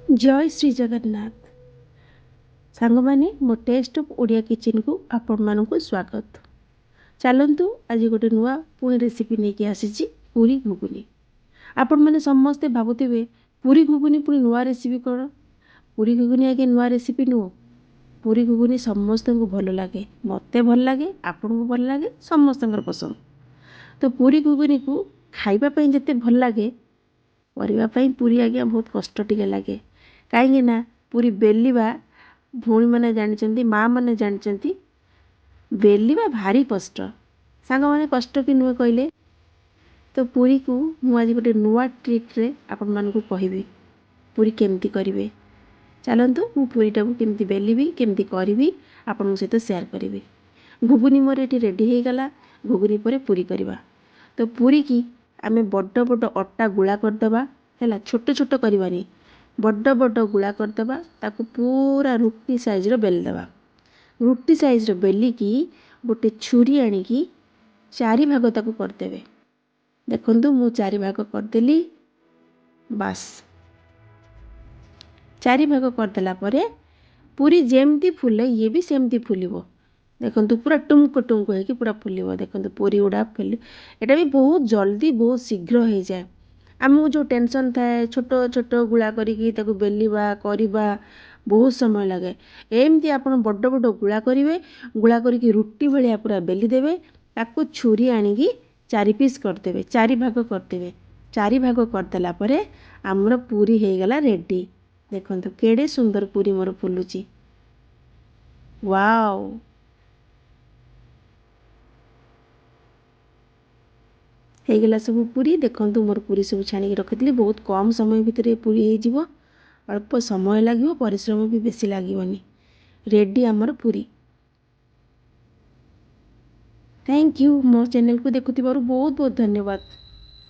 जय श्री जगन्नाथ सांग माने मो टेस्ट ऑफ ओडिया किचन को आपण मानक स्वागत। चलतु आज गोटे नुआ पुणी रेसिपी नहीं कि आसी पूरी घुगुनी। आपण मैंने समस्ते भावुवे पूरी घुगुनी पुणी नुआ रेसिपी कौन। पूरी घुगुनी आगे नुआ रेसिपी नुह। पूरी घुगुनी समस्त को भल लगे, मत भल लगे, आपण को भल लगे, समस्त पसंद। तो पूरी घुगुनी को खाइबापी जिते भल लगे करने पूरी आज्ञा बहुत कष्ट टिके लगे। कहीं पूरी बेलिबा भौणी मैंने जानते, माँ मैंने जानते बेलिबा भारी कष्ट। सांग मैंने कष्ट कि नुहे कहले। तो पूरी को मुझे गोटे नुआ ट्रिक्रे आपण मानक कहबी पूरी केमती करेंगे। चलतु मु पूरीटा को केमती बेलिबी केमती करी आपण सहित सेयार करी। घुगुनी मोर ये रेडी हो गला। घुगुनी पर पूरी करवा। तो पूरी की आमे बड़ बड़ अटा गुला करदे है, छोट छोट करवानी, बड़ बड़ गुला करदे ताकू पूरा रुटी साइज बेलदे। रुटी साइज बेलिकी गोटे छुरी आणिकी चारि भाग ताकू करदे। देखंतु मु चारि भाग करदेली। बास चारि भाग करदेला परे पूरी जेमती फुले ये भी सेमती फुलिबो। देखंतु पूरा टुमको टुमको है कि पूरा फुलिबो। देखंतु पूरी उड़ा फुल एटा भी बहुत जल्दी बहुत शीघ्र हो जाए। आमको जो टेंशन थाए छोट छोट गुला करिकी ताकू बेलिबा करवा बहुत समय लगे। एमती आपण बड़ बड़ गुला करेंगे। गुला करिकी रुटी भाया पूरा बेली देवे। ताकू छुरी आणिकी चारि पीस करदेवे, चारि भाग करदेवे। चारि भाग करदेला परे आमर पूरी हो गला रेडी। देखंतु केड़े सुंदर पूरी मोर फुलुची। वाओ ହେଇଗଲା ସବୁ पूरी। देखंतु मोर पूरी सब छाणी रखिली। बहुत कम समय भितर पूरी हो, अल्प समय लगे, परिश्रम भी बेसी लगनी। रेडी आमर पूरी। Thank you. मो चैनल को देखुथिबारु बहुत बहुत धन्यवाद।